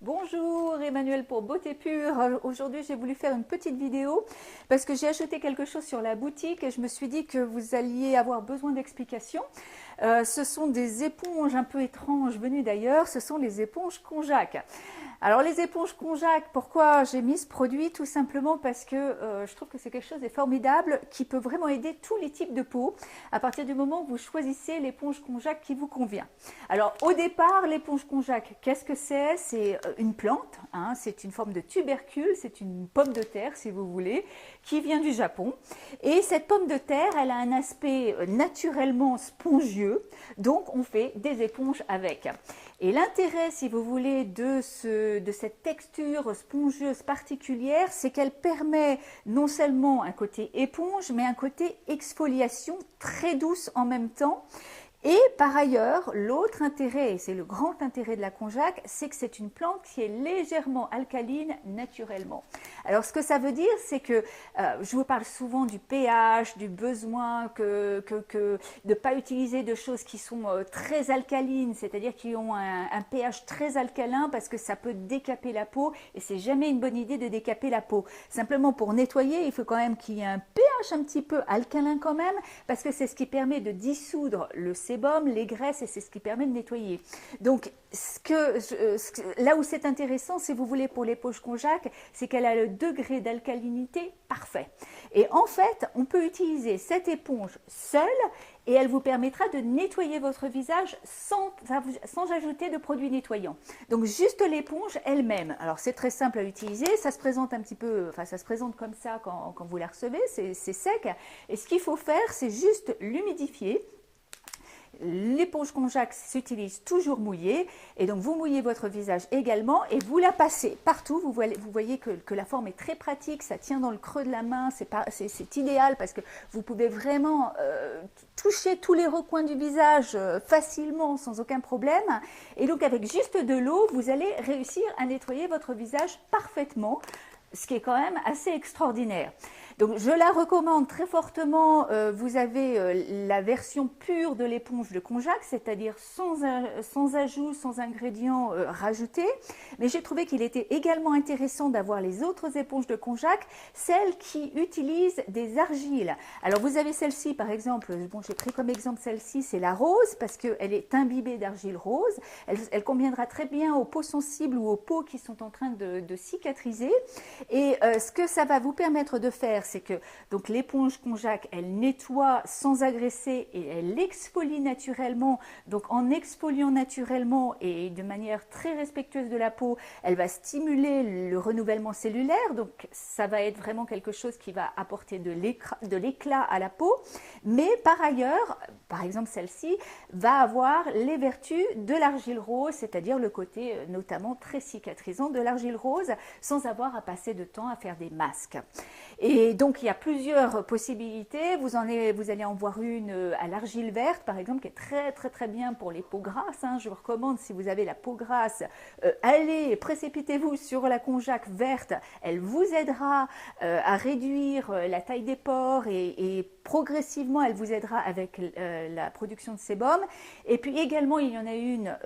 Bonjour Emmanuel pour Beauté Pure. Aujourd'hui j'ai voulu faire une petite vidéo parce que j'ai acheté quelque chose sur la boutique et je me suis dit que vous alliez avoir besoin d'explications. Ce sont des éponges un peu étranges venues d'ailleurs, ce sont les éponges Conjac. Alors les éponges Conjac, pourquoi j'ai mis ce produit? Tout simplement parce que je trouve que c'est quelque chose de formidable qui peut vraiment aider tous les types de peau à partir du moment où vous choisissez l'éponge Conjac qui vous convient. Alors au départ, l'éponge Conjac, qu'est-ce que c'est? C'est une plante, hein, c'est une forme de tubercule, c'est une pomme de terre si vous voulez, qui vient du Japon. Et cette pomme de terre, elle a un aspect naturellement spongieux, donc on fait des éponges avec. Et l'intérêt, si vous voulez, de cette texture spongieuse particulière, c'est qu'elle permet non seulement un côté éponge, mais un côté exfoliation très douce en même temps. Et par ailleurs, l'autre intérêt, et c'est le grand intérêt de la Conjac, c'est que c'est une plante qui est légèrement alcaline naturellement. Alors ce que ça veut dire, c'est que je vous parle souvent du pH, du besoin de ne pas utiliser de choses qui sont très alcalines, c'est-à-dire qui ont un pH très alcalin parce que ça peut décaper la peau et c'est jamais une bonne idée de décaper la peau. Simplement pour nettoyer, il faut quand même qu'il y ait un pH un petit peu alcalin quand même parce que c'est ce qui permet de dissoudre le sébum, les graisses et c'est ce qui permet de nettoyer. Donc là où c'est intéressant, si vous voulez, pour l'éponge Conjac, c'est qu'elle a le degré d'alcalinité parfait. Et en fait, on peut utiliser cette éponge seule et elle vous permettra de nettoyer votre visage sans ajouter de produits nettoyants. Donc juste l'éponge elle-même. Alors c'est très simple à utiliser, ça se présente un petit peu, enfin ça se présente comme ça quand vous la recevez, c'est sec. Et ce qu'il faut faire, c'est juste l'humidifier. L'éponge Conjac s'utilise toujours mouillée et donc vous mouillez votre visage également et vous la passez partout. Vous voyez que la forme est très pratique, ça tient dans le creux de la main, c'est idéal parce que vous pouvez vraiment toucher tous les recoins du visage facilement sans aucun problème. Et donc avec juste de l'eau, vous allez réussir à nettoyer votre visage parfaitement, ce qui est quand même assez extraordinaire. Donc je la recommande très fortement. Vous avez la version pure de l'éponge de Conjac, c'est-à-dire sans ajout, sans ingrédients rajoutés. Mais j'ai trouvé qu'il était également intéressant d'avoir les autres éponges de Conjac, celles qui utilisent des argiles. Alors vous avez celle-ci par exemple, bon j'ai pris comme exemple celle-ci, c'est la rose parce qu'elle est imbibée d'argile rose. Elle conviendra très bien aux peaux sensibles ou aux peaux qui sont en train de cicatriser. Et ce que ça va vous permettre de faire, c'est que donc l'éponge Conjac, elle nettoie sans agresser et elle exfolie naturellement. Donc en exfoliant naturellement et de manière très respectueuse de la peau, elle va stimuler le renouvellement cellulaire. Donc ça va être vraiment quelque chose qui va apporter de l'éclat à la peau. Mais par ailleurs, par exemple celle-ci, va avoir les vertus de l'argile rose, c'est-à-dire le côté notamment très cicatrisant de l'argile rose, sans avoir à passer de temps à faire des masques. Et donc il y a plusieurs possibilités. Vous allez en voir une à l'argile verte par exemple qui est très bien pour les peaux grasses. Je vous recommande, si vous avez la peau grasse, allez, précipitez-vous sur la Conjac verte. Elle vous aidera à réduire la taille des pores et progressivement elle vous aidera avec la production de sébum. Et puis également il y en a une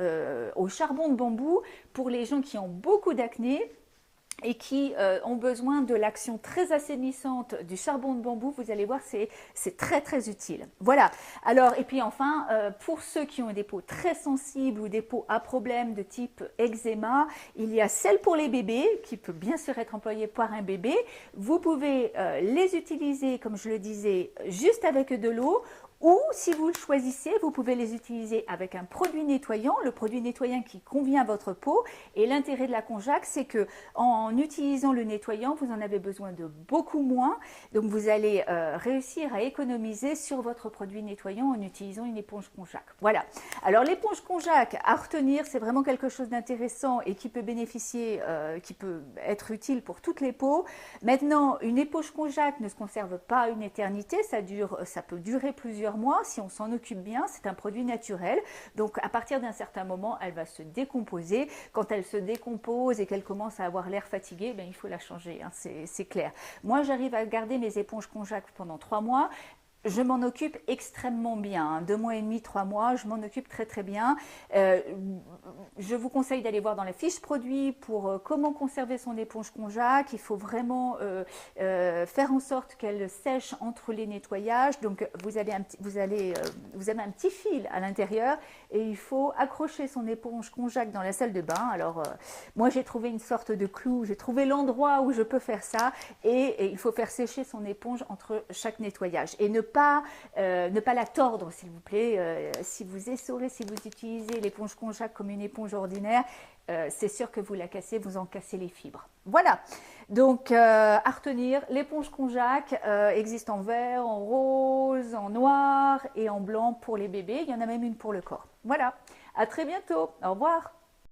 au charbon de bambou pour les gens qui ont beaucoup d'acné et qui ont besoin de l'action très assainissante du charbon de bambou. Vous allez voir, c'est très utile. Voilà. Alors, et puis enfin, pour ceux qui ont des peaux très sensibles ou des peaux à problème de type eczéma, il y a celle pour les bébés qui peut bien sûr être employée par un bébé. Vous pouvez les utiliser, comme je le disais, juste avec de l'eau. Ou si vous le choisissez, vous pouvez les utiliser avec un produit nettoyant, le produit nettoyant qui convient à votre peau. Et l'intérêt de la Conjac, c'est que en utilisant le nettoyant, vous en avez besoin de beaucoup moins. Donc vous allez réussir à économiser sur votre produit nettoyant en utilisant une éponge Conjac. Voilà. Alors l'éponge Conjac, à retenir, c'est vraiment quelque chose d'intéressant et qui peut bénéficier, qui peut être utile pour toutes les peaux. Maintenant, une éponge Conjac ne se conserve pas une éternité, ça peut durer plusieurs mois si on s'en occupe bien. C'est un produit naturel, donc à partir d'un certain moment elle va se décomposer. Quand elle se décompose et qu'elle commence à avoir l'air fatigué, ben, il faut la changer, c'est clair. Moi j'arrive à garder mes éponges Conjac pendant 3 mois. je m'en occupe extrêmement bien, hein. 2 mois et demi, 3 mois, je m'en occupe très très bien. Euh, je vous conseille d'aller voir dans la fiche produit pour comment conserver son éponge Konjac. Il faut vraiment faire en sorte qu'elle sèche entre les nettoyages. Donc vous avez un petit fil à l'intérieur et il faut accrocher son éponge Konjac dans la salle de bain. Alors moi j'ai trouvé une sorte de clou, j'ai trouvé l'endroit où je peux faire ça et il faut faire sécher son éponge entre chaque nettoyage et ne pas la tordre s'il vous plaît. Si vous essorez, si vous utilisez l'éponge Konjac comme une éponge ordinaire, c'est sûr que vous la cassez, vous en cassez les fibres. Voilà, donc à retenir, l'éponge Konjac existe en vert, en rose, en noir et en blanc pour les bébés. Il y en a même une pour le corps. Voilà, à très bientôt, au revoir.